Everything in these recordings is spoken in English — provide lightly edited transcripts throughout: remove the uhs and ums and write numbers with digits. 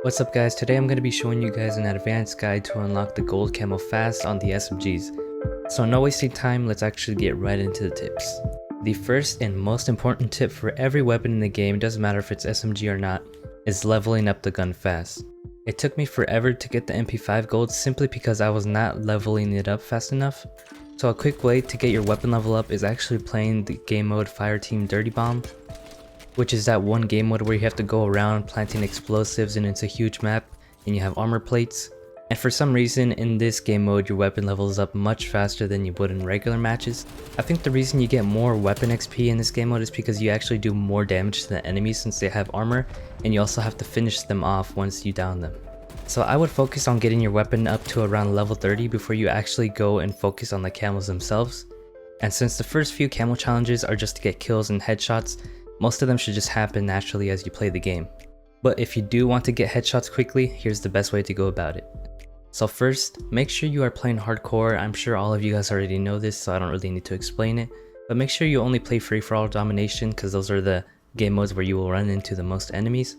What's up guys, today I'm going to be showing you guys an advanced guide to unlock the gold camo fast on the SMGs. So no wasting time, let's actually get right into the tips. The first and most important tip for every weapon in the game, doesn't matter if it's SMG or not, is leveling up the gun fast. It took me forever to get the MP5 gold simply because I was not leveling it up fast enough. So a quick way to get your weapon level up is actually playing the game mode Fireteam Dirty Bomb, which is that one game mode where you have to go around planting explosives and it's a huge map and you have armor plates. And for some reason in this game mode your weapon levels up much faster than you would in regular matches. I think the reason you get more weapon XP in this game mode is because you actually do more damage to the enemies since they have armor, and you also have to finish them off once you down them. So I would focus on getting your weapon up to around level 30 before you actually go and focus on the camos themselves. And since the first few camo challenges are just to get kills and headshots, most of them should just happen naturally as you play the game. But if you do want to get headshots quickly, here's the best way to go about it. So first, make sure you are playing hardcore. I'm sure all of you guys already know this, so I don't really need to explain it. But make sure you only play free-for-all domination, because those are the game modes where you will run into the most enemies.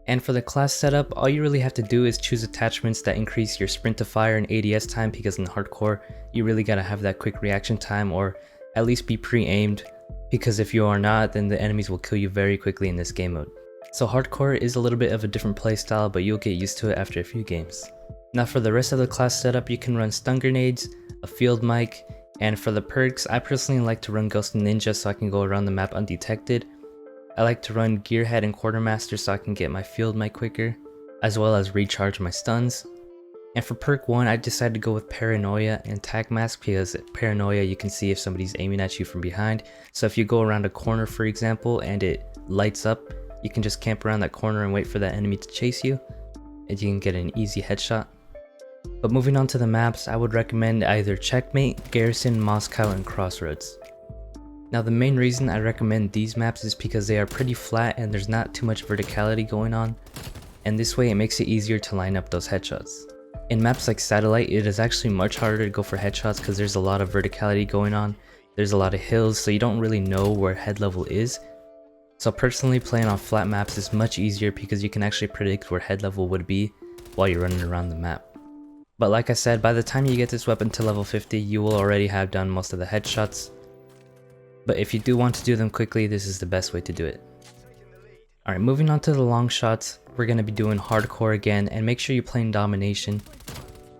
And for the class setup, all you really have to do is choose attachments that increase your sprint to fire and ADS time, because in hardcore, you really gotta have that quick reaction time, or at least be pre-aimed. Because if you are not, then the enemies will kill you very quickly in this game mode. So hardcore is a little bit of a different playstyle, but you'll get used to it after a few games. Now for the rest of the class setup, you can run stun grenades, a field mic, and for the perks, I personally like to run Ghost and Ninja so I can go around the map undetected. I like to run Gearhead and Quartermaster so I can get my field mic quicker, as well as recharge my stuns. And for perk 1, I decided to go with Paranoia and Tac Mask because Paranoia, you can see if somebody's aiming at you from behind. So if you go around a corner, for example, and it lights up, you can just camp around that corner and wait for that enemy to chase you, and you can get an easy headshot. But moving on to the maps, I would recommend either Checkmate, Garrison, Moscow, and Crossroads. Now the main reason I recommend these maps is because they are pretty flat and there's not too much verticality going on, and this way it makes it easier to line up those headshots. In maps like Satellite, it is actually much harder to go for headshots because there's a lot of verticality going on. There's a lot of hills, so you don't really know where head level is. So personally, playing on flat maps is much easier because you can actually predict where head level would be while you're running around the map. But like I said, by the time you get this weapon to level 50, you will already have done most of the headshots. But if you do want to do them quickly, this is the best way to do it. Alright, moving on to the long shots, we're going to be doing hardcore again, and make sure you're playing domination.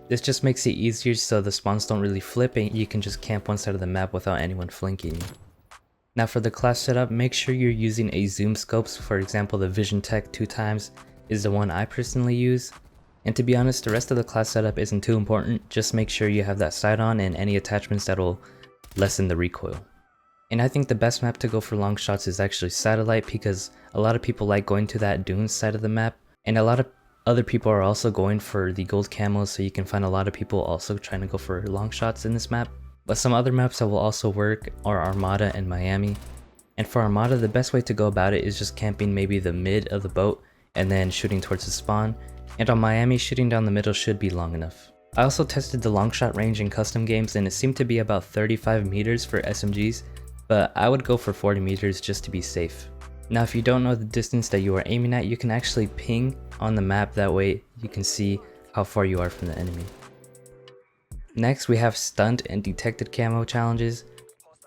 This just makes it easier so the spawns don't really flip and you can just camp one side of the map without anyone flanking you. Now for the class setup, make sure you're using a zoom scopes. For example, the Vision Tech 2x is the one I personally use. And to be honest, the rest of the class setup isn't too important, just make sure you have that sight on and any attachments that will lessen the recoil. And I think the best map to go for long shots is actually Satellite because a lot of people like going to that dunes side of the map, and a lot of other people are also going for the gold camos, so you can find a lot of people also trying to go for long shots in this map. But some other maps that will also work are Armada and Miami. And for Armada, the best way to go about it is just camping maybe the mid of the boat and then shooting towards the spawn. And on Miami, shooting down the middle should be long enough. I also tested the long shot range in custom games and it seemed to be about 35 meters for SMGs, but I would go for 40 meters just to be safe. Now if you don't know the distance that you are aiming at, you can actually ping on the map, that way you can see how far you are from the enemy. Next we have stunned and detected camo challenges.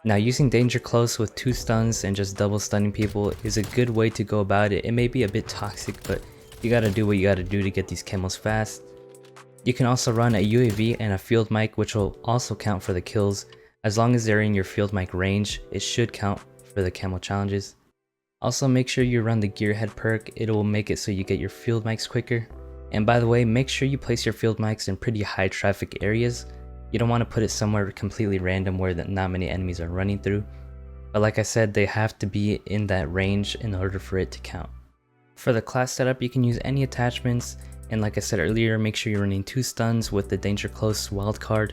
Now using danger close with 2 stuns and just double stunning people is a good way to go about it. It may be a bit toxic, but you gotta do what you gotta do to get these camos fast. You can also run a UAV and a field mic, which will also count for the kills. As long as they're in your field mic range, it should count for the camo challenges. Also make sure you run the Gearhead perk, it will make it so you get your field mics quicker. And by the way, make sure you place your field mics in pretty high traffic areas. You don't want to put it somewhere completely random where not many enemies are running through. But like I said, they have to be in that range in order for it to count. For the class setup, you can use any attachments, and like I said earlier, make sure you're running 2 stuns with the danger close wildcard.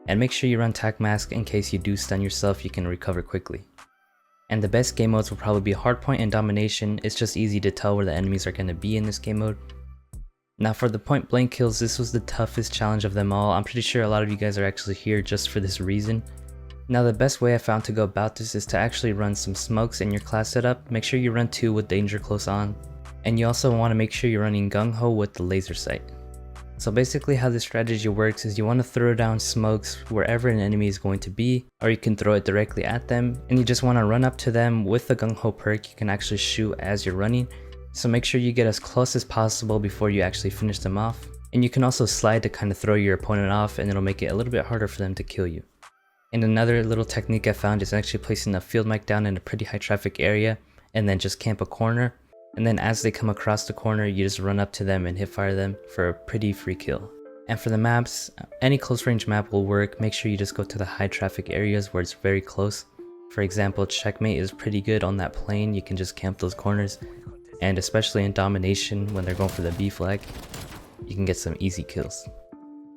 And make sure you run Tac Mask in case you do stun yourself, you can recover quickly. And the best game modes will probably be Hardpoint and Domination. It's just easy to tell where the enemies are going to be in this game mode. Now for the point blank kills, this was the toughest challenge of them all. I'm pretty sure a lot of you guys are actually here just for this reason. Now the best way I found to go about this is to actually run some smokes in your class setup. Make sure you run 2 with danger close on. And you also want to make sure you're running gung-ho with the laser sight. So basically how this strategy works is you want to throw down smokes wherever an enemy is going to be, or you can throw it directly at them, and you just want to run up to them. With the gung-ho perk, you can actually shoot as you're running, so make sure you get as close as possible before you actually finish them off. And you can also slide to kind of throw your opponent off, and it'll make it a little bit harder for them to kill you. And another little technique I found is actually placing a field mic down in a pretty high traffic area and then just camp a corner. And then as they come across the corner, you just run up to them and hip fire them for a pretty free kill. And for the maps, any close range map will work. Make sure you just go to the high traffic areas where it's very close. For example, Checkmate is pretty good on that plane. You can just camp those corners. And especially in Domination, when they're going for the B flag, you can get some easy kills.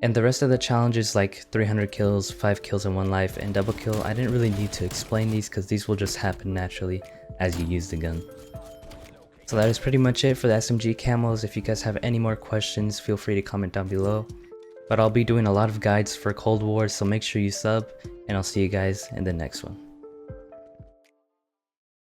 And the rest of the challenges like 300 kills, 5 kills in 1 life, and double kill, I didn't really need to explain these because these will just happen naturally as you use the gun. So that is pretty much it for the SMG camos. If you guys have any more questions, feel free to comment down below. But I'll be doing a lot of guides for Cold War, so make sure you sub, and I'll see you guys in the next one.